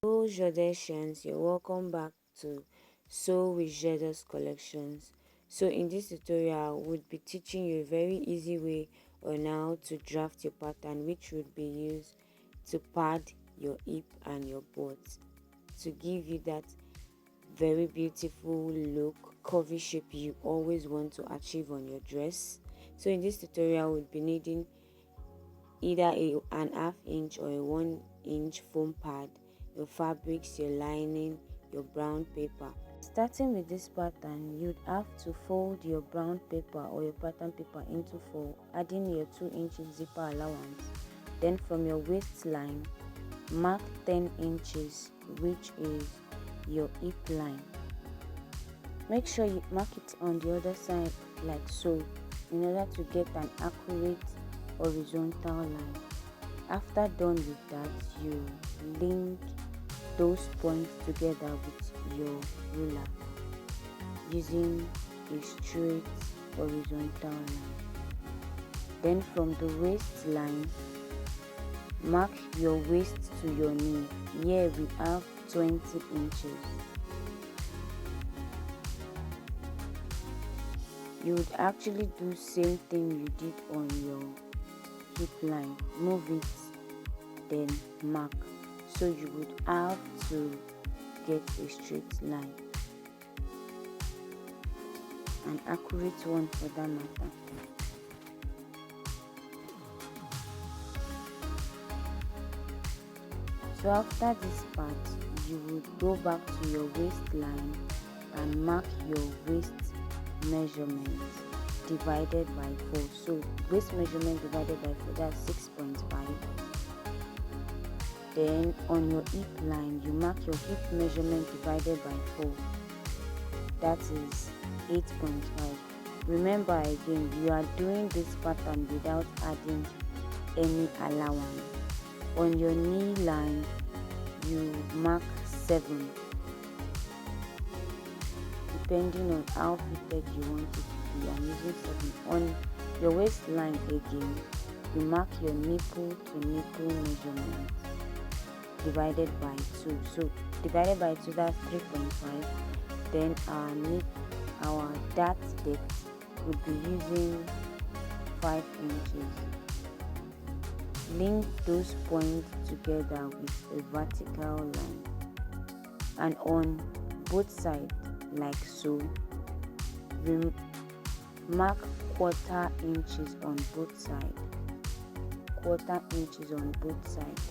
Hello Jodecians, you're welcome back to Sew with Jada's Collections. So in this tutorial, we'll be teaching you a very easy way on how to draft your pattern, which would be used to pad your hip and your butt to give you that very beautiful look, curvy shape you always want to achieve on your dress. So in this tutorial, we'll be needing either an half inch or a 1 inch foam pad, your fabrics, your lining, your brown paper. Starting with this pattern, you'd have to fold your brown paper or your pattern paper into four, adding your 2 inches zipper allowance. Then from your waistline, mark 10 inches, which is your hip line. Make sure you mark it on the other side like so, in order to get an accurate horizontal line. After done with that, you link those points together with your ruler using a straight horizontal line. Then from the waistline, mark your waist to your knee. Here we have 20 inches. You would actually do same thing you did on your hip line. Move it, then mark. So you would have to get a straight line, an accurate one for that matter. So after this part, you would go back to your waistline and mark your waist measurement divided by 4. So waist measurement divided by 4, that's 6.5. Then on your hip line, you mark your hip measurement divided by 4, that is 8.5. Remember again, you are doing this pattern without adding any allowance. On your knee line, you mark 7, depending on how fitted you want it to be. I'm using 7. On your waistline again, you mark your nipple to nipple measurement divided by 2. So divided by 2, that's 3.5. Then our dart depth would be using 5 inches. Link those points together with a vertical line, and on both sides like so, mark quarter inches on both sides. Quarter inches on both sides.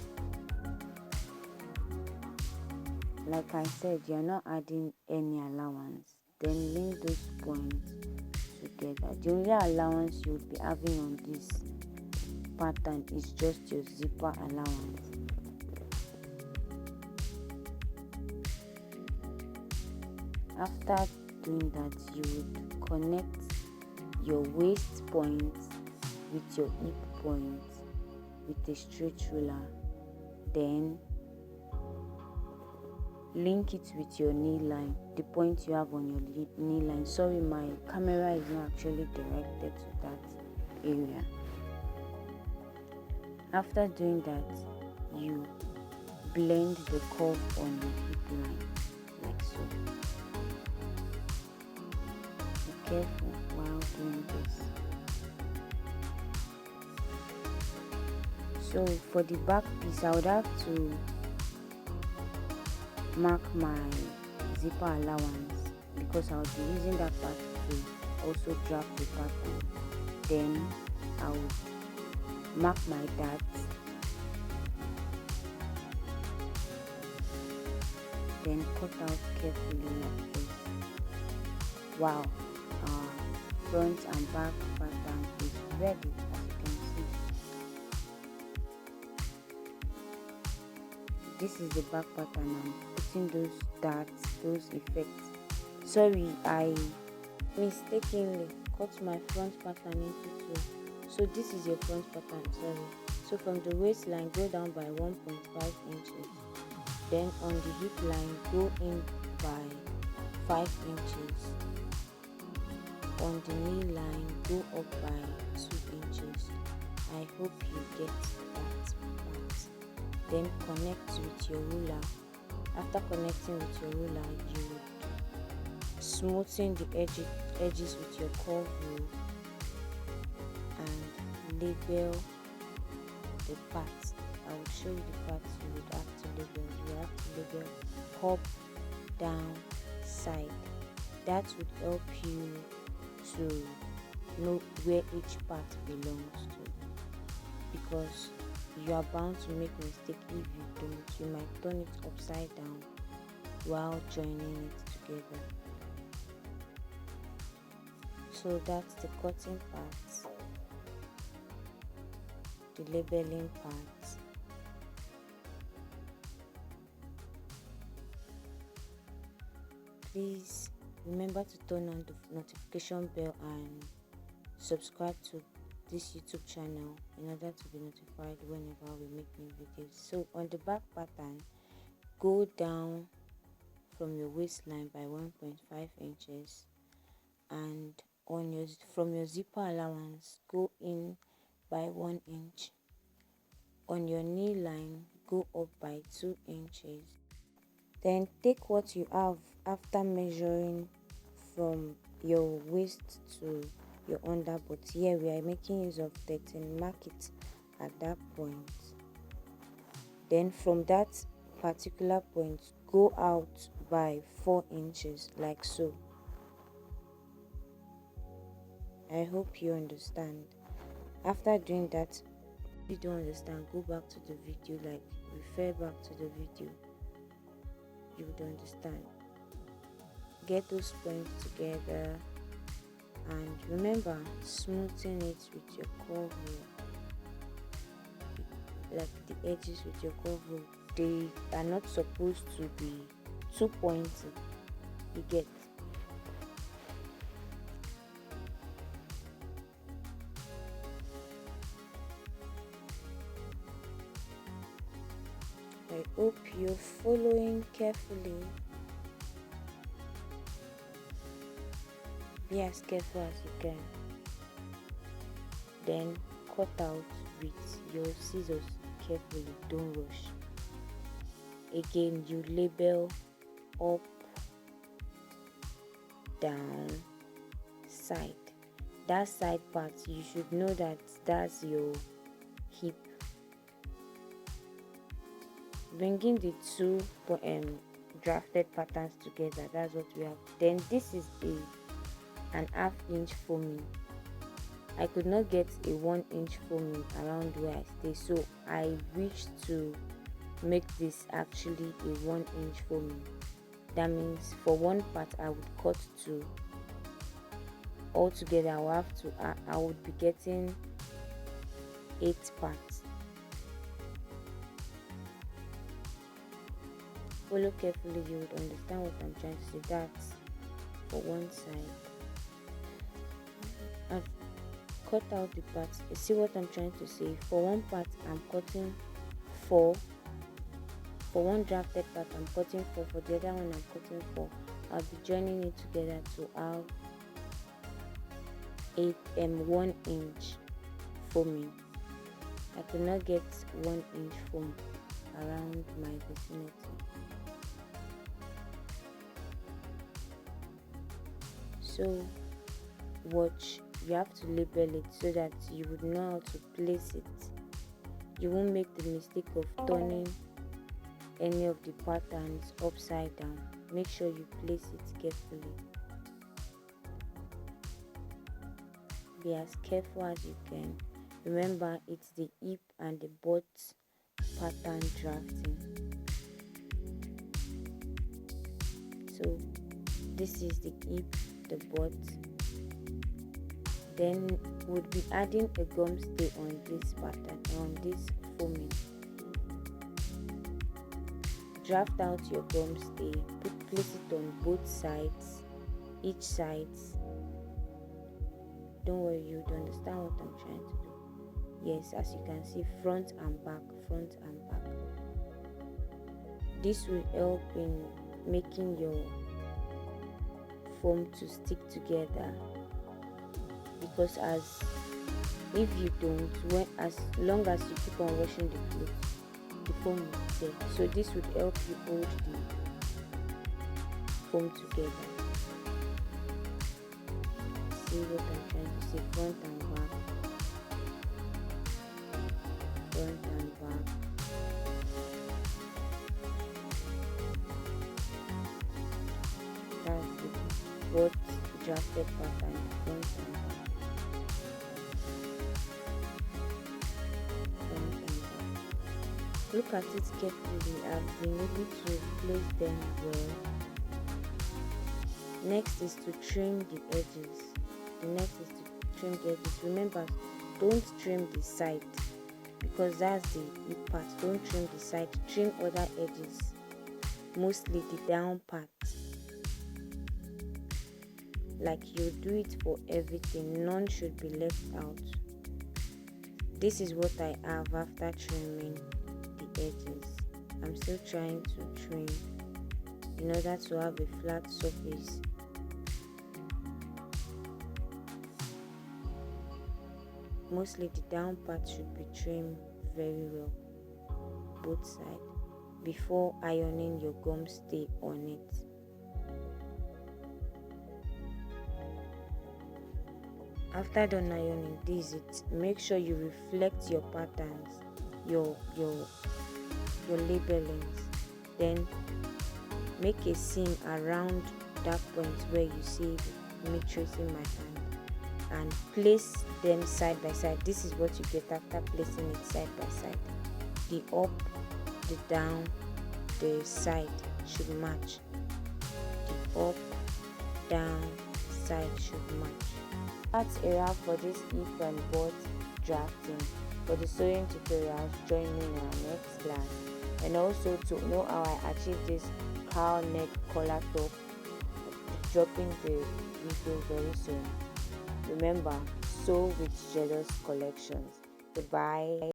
Like I said, you're not adding any allowance. Then link those points together. The only allowance you will be having on this pattern is just your zipper allowance. After doing that, you would connect your waist point with your hip point with a straight ruler. Then link it with your knee line, the point you have on your knee line. Sorry, my camera is not actually directed to that area. After doing that, you blend the curve on your hip line like so. Be careful while doing this. So for the back piece, I would have to mark my zipper allowance because I'll be using that part to also draft the pattern. Then I would mark my darts, then cut out carefully like this. Wow, our front and back pattern is ready, as you can see. This is the back pattern. I'm putting those darts, those effects. Sorry, I mistakenly cut my front pattern into 2. So this is your front pattern, sorry. So from the waistline, go down by 1.5 inches. Then on the hip line, go in by 5 inches. On the knee line, go up by 2 inches. I hope you get that part. Then connect with your ruler After connecting with your ruler, you would smoothen the edges with your curve rule and label the parts. I will show you the parts you would have to label. You have to label up, down, side. That would help you to know where each part belongs to, because you are bound to make mistake. If you don't, you might turn it upside down while joining it together. So that's the cutting part, the labeling part. Please remember to turn on the notification bell and subscribe to this YouTube channel in order to be notified whenever we make new videos. So on the back pattern, go down from your waistline by 1.5 inches, and from your zipper allowance, go in by 1 inch. On your knee line, go up by 2 inches. Then take what you have after measuring from your waist to your under, but here we are making use of 13. Mark it at that point. Then from that particular point, go out by 4 inches, like so. I hope you understand. After doing that, if you don't understand, go back to the video, like refer back to the video. You would understand. Get those points together, and remember, smoothing it with your curve rule, like the edges with your curve rule. They are not supposed to be too pointy. You get. I hope you're following carefully. Be as careful as you can. Then cut out with your scissors carefully. Don't rush. Again, you label up, down, side. That side part, you should know that that's your hip. Bringing the two drafted patterns together, that's what we have. Then this is an ½ inch foaming. I could not get a 1 inch foaming around where I stay, so I wish to make this actually a 1 inch foaming. That means for one part I would cut 2. Altogether I would be getting 8 parts. Follow carefully, you would understand what I'm trying to say. That's for one side. I've cut out the parts. You see what I'm trying to say? For one part I'm cutting 4. For one drafted part I'm cutting 4. For the other one I'm cutting 4. I'll be joining it together to have 1 inch foaming. I could not get 1 inch foam around my vicinity. So watch, you have to label it so that you would know how to place it. You won't make the mistake of turning any of the patterns upside down. Make sure you place it carefully. Be as careful as you can. Remember, it's the hip and the butt pattern drafting. So this is the hip, the butt. Then we'll be adding a gum stay on this pattern, on this foaming. Draft out your gum stay, place it on both sides, each sides. Don't worry, you would understand what I'm trying to do. Yes, as you can see, front and back, front and back. This will help in making your foam to stick together, because if you don't, as long as you keep on washing the clothes, the foam will be there. So this would help you hold the foam together. See what I'm trying to say? Front and back, front and back. That's the both drafted pattern, front and back, front and back. Look at it carefully. I've been able to place them well. Next is to trim the edges. Remember, don't trim the side because that's the part. Don't trim the side, trim other edges, mostly the down part. Like you do it for everything, none should be left out. This is what I have after trimming the edges. I'm still trying to trim in order to have a flat surface. Mostly the down part should be trimmed very well, both sides, before ironing your gum stay on it. After done ironing, this is it. Make sure you reflect your patterns, your labelings. Then make a seam around that point where you see me tracing my hand, and place them side by side. This is what you get after placing it side by side. The up, the down, the side should match. The up, down, side should match. That's a wrap for this if and but drafting. For the sewing tutorials, join me in our next class. And also to know how I achieved this cowl neck collar top, dropping the video very soon. Remember, sew with Jealous Collections. Goodbye.